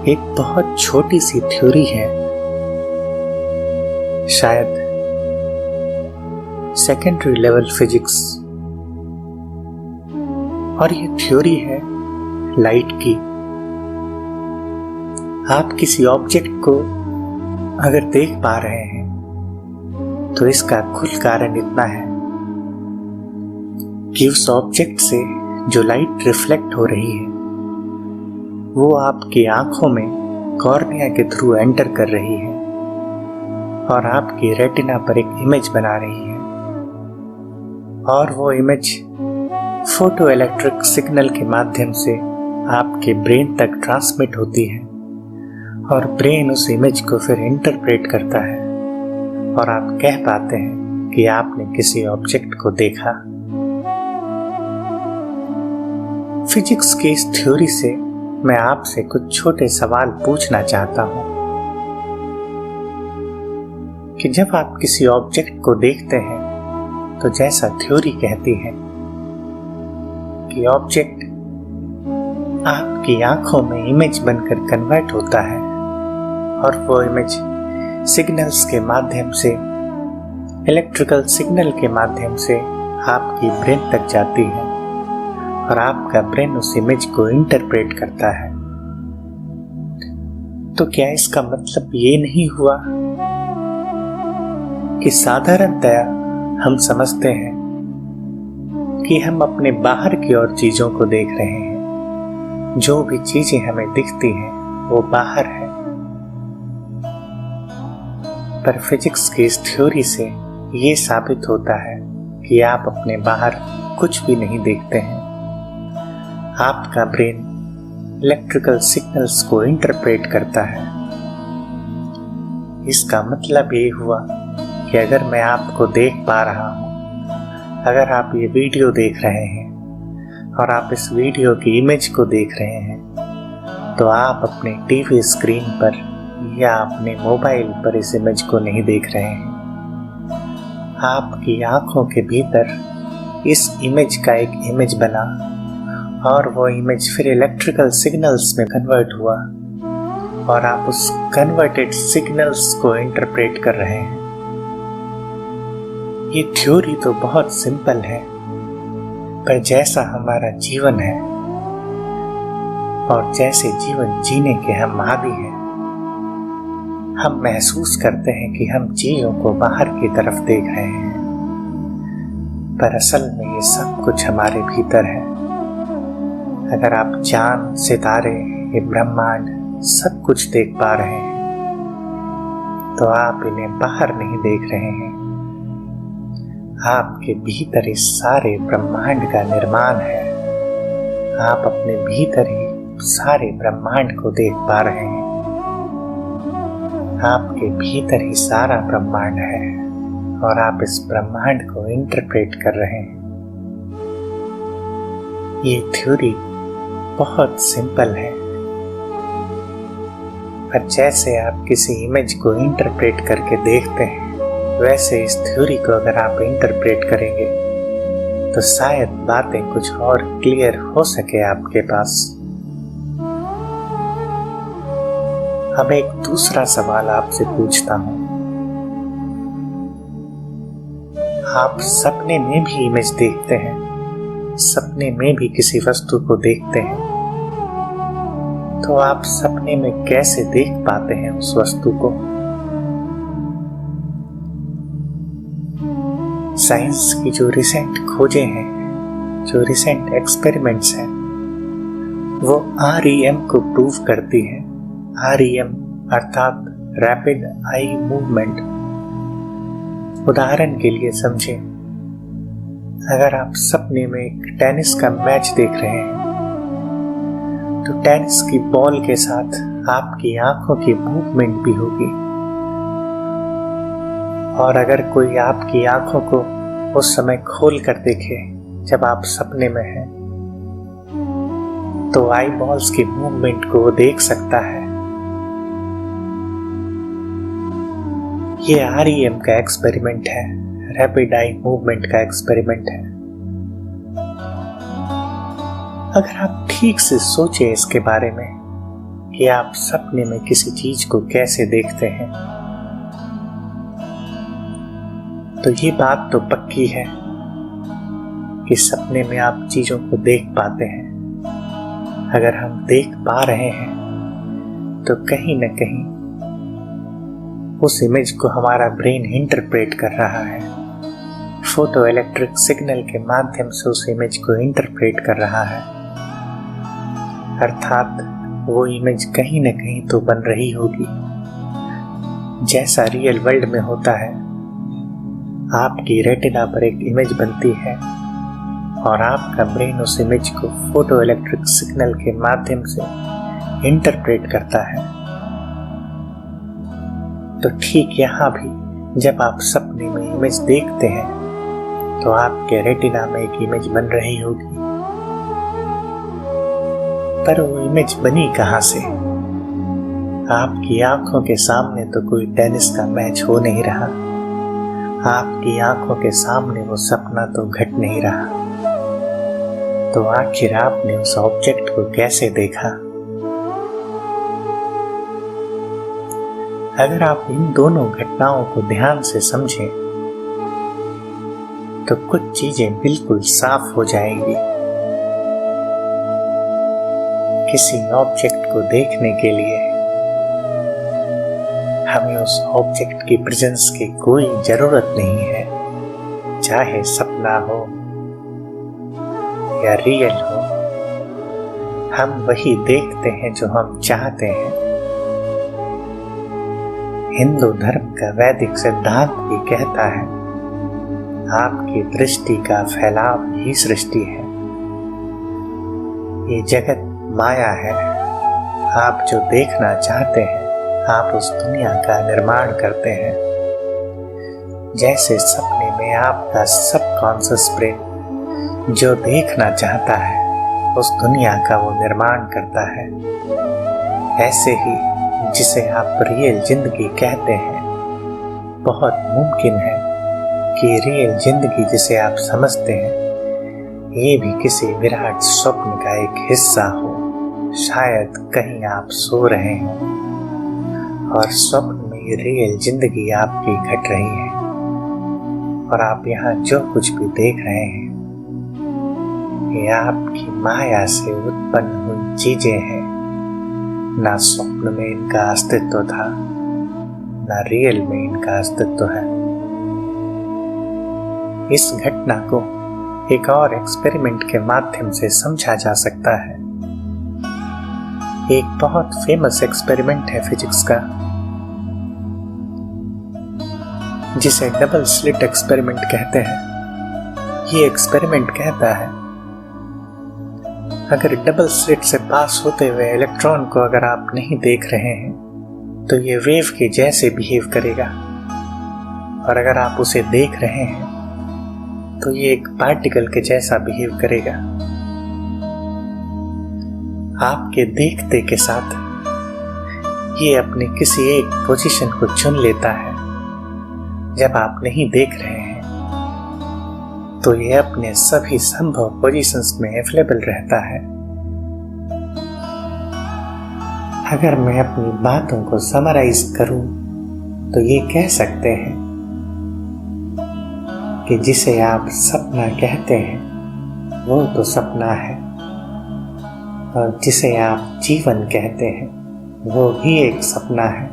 एक बहुत छोटी सी थ्योरी है, शायद सेकेंडरी लेवल फिजिक्स, और ये थ्योरी है लाइट की। आप किसी ऑब्जेक्ट को अगर देख पा रहे हैं तो इसका कुल कारण इतना है कि उस ऑब्जेक्ट से जो लाइट रिफ्लेक्ट हो रही है वो आपकी आंखों में कॉर्निया के थ्रू एंटर कर रही है और आपकी रेटिना पर एक इमेज बना रही है, और वो इमेज फोटो इलेक्ट्रिक सिग्नल के माध्यम से आपके ब्रेन तक ट्रांसमिट होती है और ब्रेन उस इमेज को फिर इंटरप्रेट करता है और आप कह पाते हैं कि आपने किसी ऑब्जेक्ट को देखा। फिजिक्स की इस थ्योरी से मैं आपसे कुछ छोटे सवाल पूछना चाहता हूं कि जब आप किसी ऑब्जेक्ट को देखते हैं तो जैसा थ्योरी कहती है कि ऑब्जेक्ट आपकी आंखों में इमेज बनकर कन्वर्ट होता है और वो इमेज सिग्नल्स के माध्यम से, इलेक्ट्रिकल सिग्नल के माध्यम से आपकी ब्रेन तक जाती है और आपका ब्रेन उस इमेज को इंटरप्रेट करता है। तो क्या इसका मतलब ये नहीं हुआ कि साधारणतया हम समझते हैं कि हम अपने बाहर की ओर चीजों को देख रहे हैं, जो भी चीजें हमें दिखती हैं वो बाहर है। पर फिजिक्स की इस थ्योरी से ये साबित होता है कि आप अपने बाहर कुछ भी नहीं देखते हैं। आपका ब्रेन इलेक्ट्रिकल सिग्नल्स को इंटरप्रेट करता है। इसका मतलब ये हुआ कि अगर मैं आपको देख पा रहा हूं, अगर आप ये वीडियो देख रहे हैं और आप इस वीडियो की इमेज को देख रहे हैं, तो आप अपने टीवी स्क्रीन पर या अपने मोबाइल पर इस इमेज को नहीं देख रहे हैं। आपकी आंखों के भीतर इस इमेज का एक इमेज बना और वो इमेज फिर इलेक्ट्रिकल सिग्नल्स में कन्वर्ट हुआ और आप उस कन्वर्टेड सिग्नल्स को इंटरप्रेट कर रहे हैं। ये थ्योरी तो बहुत सिंपल है, पर जैसा हमारा जीवन है और जैसे जीवन जीने के हम आदी हैं, हम महसूस करते हैं कि हम चीजों को बाहर की तरफ देख रहे हैं, पर असल में ये सब कुछ हमारे भीतर है। अगर आप चांद, सितारे, ये ब्रह्मांड सब कुछ देख पा रहे हैं तो आप इन्हें बाहर नहीं देख रहे हैं। आपके भीतर इस सारे ब्रह्मांड का निर्माण है। आप अपने भीतर ही सारे ब्रह्मांड को देख पा रहे हैं। आपके भीतर ही सारा ब्रह्मांड है और आप इस ब्रह्मांड को इंटरप्रेट कर रहे हैं। ये थ्योरी बहुत सिंपल है, पर जैसे आप किसी इमेज को इंटरप्रेट करके देखते हैं, वैसे इस थ्योरी को अगर आप इंटरप्रेट करेंगे तो शायद बातें कुछ और क्लियर हो सके आपके पास। अब एक दूसरा सवाल आपसे पूछता हूं। आप सपने में भी इमेज देखते हैं, सपने में भी किसी वस्तु को देखते हैं, तो आप सपने में कैसे देख पाते हैं उस वस्तु को? साइंस की जो रिसेंट खोजें हैं, जो रिसेंट एक्सपेरिमेंट्स हैं, वो REM को प्रूव करती है। REM अर्थात रैपिड आई मूवमेंट। उदाहरण के लिए समझें, अगर आप सपने में एक टेनिस का मैच देख रहे हैं तो टेनिस की बॉल के साथ आपकी आंखों की मूवमेंट भी होगी, और अगर कोई आपकी आंखों को उस समय खोल कर देखे जब आप सपने में हैं, तो आई बॉल्स की मूवमेंट को वो देख सकता है। ये REM का एक्सपेरिमेंट है, रैपिड आई मूवमेंट का एक्सपेरिमेंट है। अगर आप ठीक से सोचें इसके बारे में कि कि आप सपने में किसी चीज को कैसे देखते हैं। तो ये बात तो पक्की है कि सपने में आप चीजों को देख पाते हैं। अगर हम देख पा रहे हैं तो कहीं न कहीं उस इमेज को हमारा ब्रेन इंटरप्रेट कर रहा है, फोटो इलेक्ट्रिक सिग्नल के माध्यम से उस इमेज को इंटरप्रेट कर रहा है। अर्थात वो इमेज कहीं न कहीं तो बन रही होगी, जैसा रियल वर्ल्ड में होता है। आपकी रेटिना पर एक इमेज बनती है और आपका ब्रेन उस इमेज को फोटो इलेक्ट्रिक सिग्नल के माध्यम से इंटरप्रेट करता है। तो ठीक यहाँ भी जब आप सपने में इमेज देखते हैं तो आपके रेटिना में एक इमेज बन रही होगी, पर वो इमेज बनी कहाँ से? आपकी आंखों के सामने तो कोई टेनिस का मैच हो नहीं रहा, आपकी आंखों के सामने वो सपना तो घट नहीं रहा। तो आखिर आपने उस ऑब्जेक्ट को कैसे देखा? अगर आप इन दोनों घटनाओं को ध्यान से समझें तो कुछ चीजें बिल्कुल साफ हो जाएंगी। किसी ऑब्जेक्ट को देखने के लिए हमें उस ऑब्जेक्ट की प्रेजेंस की कोई जरूरत नहीं है, चाहे सपना हो या रियल हो। हम वही देखते हैं जो हम चाहते हैं। हिंदू धर्म का वैदिक सिद्धांत भी कहता है, आपकी दृष्टि का फैलाव ही सृष्टि है। ये जगत माया है। आप जो देखना चाहते हैं आप उस दुनिया का निर्माण करते हैं। जैसे सपने में आपका सबकॉन्शियस ब्रेन जो देखना चाहता है उस दुनिया का वो निर्माण करता है, ऐसे ही जिसे आप रियल जिंदगी कहते हैं, बहुत मुमकिन है कि रियल जिंदगी जिसे आप समझते हैं ये भी किसी विराट स्वप्न का एक हिस्सा हो। शायद कहीं आप सो रहे हैं और स्वप्न में ये रियल जिंदगी आपकी घट रही है और आप यहाँ जो कुछ भी देख रहे हैं ये आपकी माया से उत्पन्न हुई चीजें हैं। ना स्वप्न में इनका अस्तित्व था, ना रियल में इनका अस्तित्व है। इस घटना को एक और एक्सपेरिमेंट के माध्यम से समझा जा सकता है। एक बहुत फेमस एक्सपेरिमेंट है फिजिक्स का, जिसे डबल स्लिट एक्सपेरिमेंट कहते हैं। ये एक्सपेरिमेंट कहता है अगर डबल स्लिट से पास होते हुए इलेक्ट्रॉन को अगर आप नहीं देख रहे हैं तो ये वेव के जैसे बिहेव करेगा, और अगर आप उसे देख रहे हैं तो ये एक पार्टिकल के जैसा बिहेव करेगा। आपके देखते के साथ ये अपने किसी एक पोजीशन को चुन लेता है। जब आप नहीं देख रहे हैं तो ये अपने सभी संभव पोजीशंस में अवेलेबल रहता है। अगर मैं अपनी बातों को समराइज करूं तो ये कह सकते हैं कि जिसे आप सपना कहते हैं वो तो सपना है, और जिसे आप जीवन कहते हैं वो भी एक सपना है।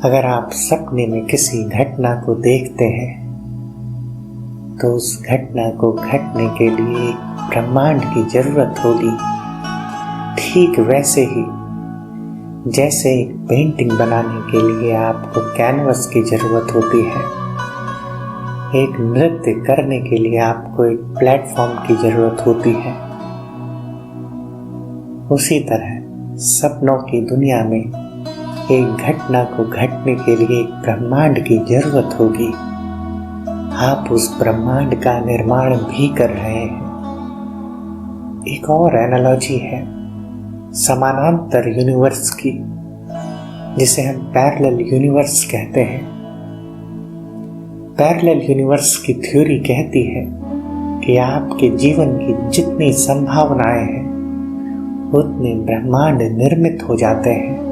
अगर आप सपने में किसी घटना को देखते हैं तो उस घटना को घटने के लिए एक ब्रह्मांड की जरूरत होगी। ठीक वैसे ही जैसे एक पेंटिंग बनाने के लिए आपको कैनवस की जरूरत होती है, एक नृत्य करने के लिए आपको एक प्लेटफॉर्म की जरूरत होती है, उसी तरह सपनों की दुनिया में एक घटना को घटने के लिए एक ब्रह्मांड की जरूरत होगी। आप उस ब्रह्मांड का निर्माण भी कर रहे हैं। एक और एनालॉजी है समानांतर यूनिवर्स की, जिसे हम पैरेलल यूनिवर्स कहते हैं। पैरेलल यूनिवर्स की थ्योरी कहती है कि आपके जीवन की जितनी संभावनाएं हैं उतने ब्रह्मांड निर्मित हो जाते हैं।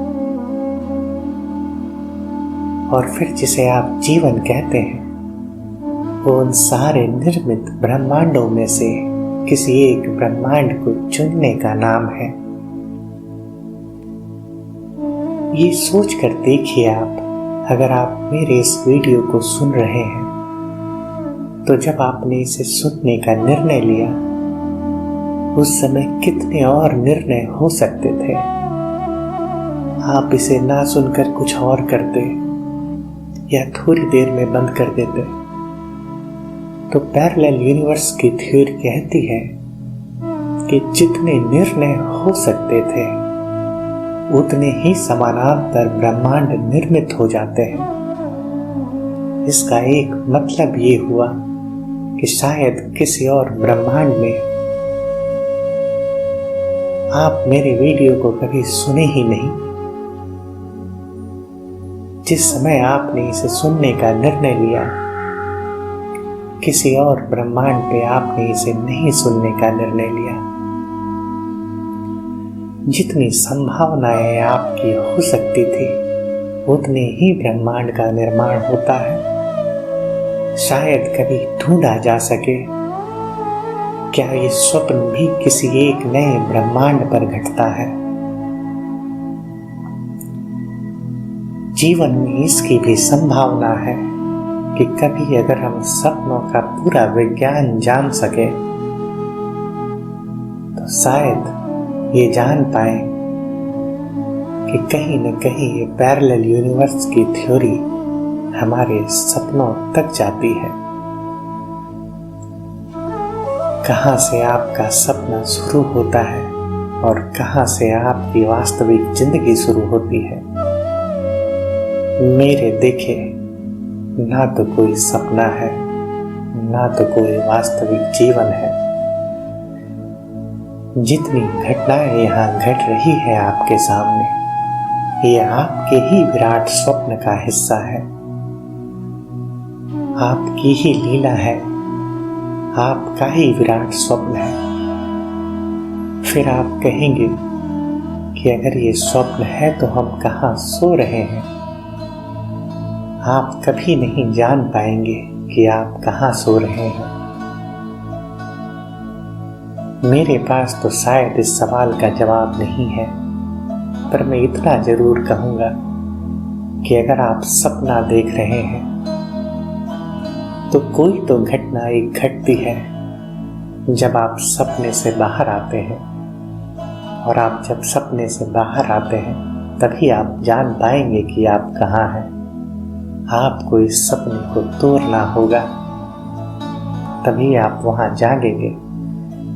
और फिर जिसे आप जीवन कहते हैं, वो उन सारे निर्मित ब्रह्मांडों में से किसी एक ब्रह्मांड को चुनने का नाम है। ये सोच कर देखिए आप, अगर आप मेरे इस वीडियो को सुन रहे हैं, तो जब आपने इसे सुनने का निर्णय लिया, उस समय कितने और निर्णय हो सकते थे। आप इसे ना सुनकर कुछ और करते या थोड़ी देर में बंद कर देते। तो पैरेलल यूनिवर्स की थ्योरी कहती है कि जितने निर्णय हो सकते थे, उतने ही समानांतर ब्रह्मांड निर्मित हो जाते हैं। इसका एक मतलब ये हुआ कि शायद किसी और ब्रह्मांड में आप मेरे वीडियो को कभी सुने ही नहीं। जिस समय आपने इसे सुनने का निर्णय लिया, किसी और ब्रह्मांड पे आपने इसे नहीं सुनने का निर्णय लिया। जितनी संभावनाएं आपकी हो सकती थी, उतने ही ब्रह्मांड का निर्माण होता है। शायद कभी ढूंढा जा सके, क्या ये स्वप्न भी किसी एक नए ब्रह्मांड पर घटता है। जीवन में इसकी भी संभावना है कि कभी अगर हम सपनों का पूरा विज्ञान जान सके, तो शायद ये जान पाए कि कहीं न कहीं ये पैरेलल यूनिवर्स की थ्योरी हमारे सपनों तक जाती है। कहाँ से आपका सपना शुरू होता है और कहाँ से आपकी वास्तविक जिंदगी शुरू होती है। मेरे देखे, ना तो कोई सपना है, ना तो कोई वास्तविक जीवन है। जितनी घटनाएं यहाँ घट रही है आपके सामने, ये आपके ही विराट स्वप्न का हिस्सा है। आपकी ही लीला है, आपका ही विराट स्वप्न है। फिर आप कहेंगे कि अगर ये स्वप्न है तो हम कहाँ सो रहे हैं। आप कभी नहीं जान पाएंगे कि आप कहाँ सो रहे हैं। मेरे पास तो शायद इस सवाल का जवाब नहीं है, पर मैं इतना जरूर कहूँगा कि अगर आप सपना देख रहे हैं, तो कोई तो घटना एक घटती है जब आप सपने से बाहर आते हैं। और आप जब सपने से बाहर आते हैं, तभी आप जान पाएंगे कि आप कहाँ हैं। आपको इस सपने को तोड़ना होगा, तभी आप वहाँ जागेंगे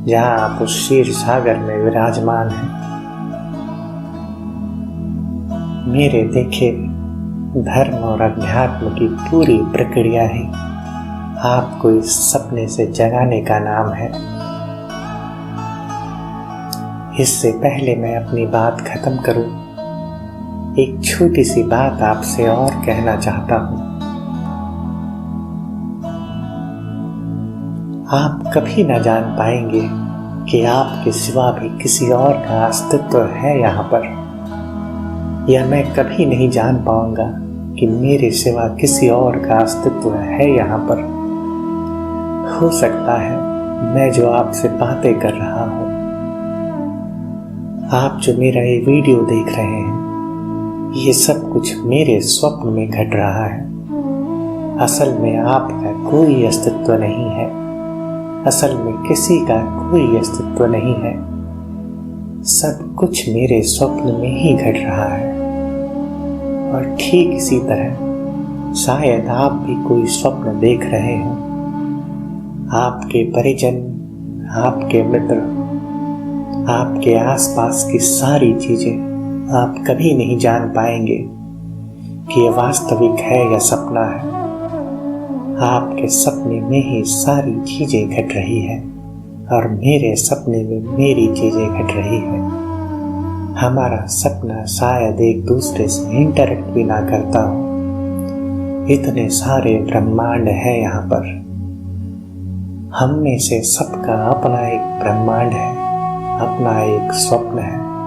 जहाँ आप उस क्षीर सागर में विराजमान हैं। मेरे देखे, धर्म और अध्यात्म की पूरी प्रक्रिया ही आपको इस सपने से जगाने का नाम है। इससे पहले मैं अपनी बात खत्म करूं, एक छोटी सी बात आपसे और कहना चाहता हूं। आप कभी ना जान पाएंगे कि आपके सिवा भी किसी और का अस्तित्व है यहाँ पर, या मैं कभी नहीं जान पाऊंगा कि मेरे सिवा किसी और का अस्तित्व है यहाँ पर। हो सकता है मैं जो आपसे बातें कर रहा हूँ, आप जो मेरा ये वीडियो देख रहे हैं, ये सब कुछ मेरे स्वप्न में घट रहा है। असल में आपका कोई अस्तित्व नहीं है। असल में किसी का कोई अस्तित्व नहीं है। सब कुछ मेरे स्वप्न में ही घट रहा है। और ठीक इसी तरह शायद आप भी कोई स्वप्न देख रहे हो। आपके परिजन, आपके मित्र, आपके आसपास की सारी चीजें आप कभी नहीं जान पाएंगे कि ये वास्तविक है या सपना है। आपके सपने में ही सारी चीजें घट रही है और मेरे सपने में मेरी चीजें घट रही है। हमारा सपना शायद एक दूसरे से इंटरेक्ट भी ना करता हो। इतने सारे ब्रह्मांड हैं यहाँ पर। हम में से सबका अपना एक ब्रह्मांड है, अपना एक स्वप्न है।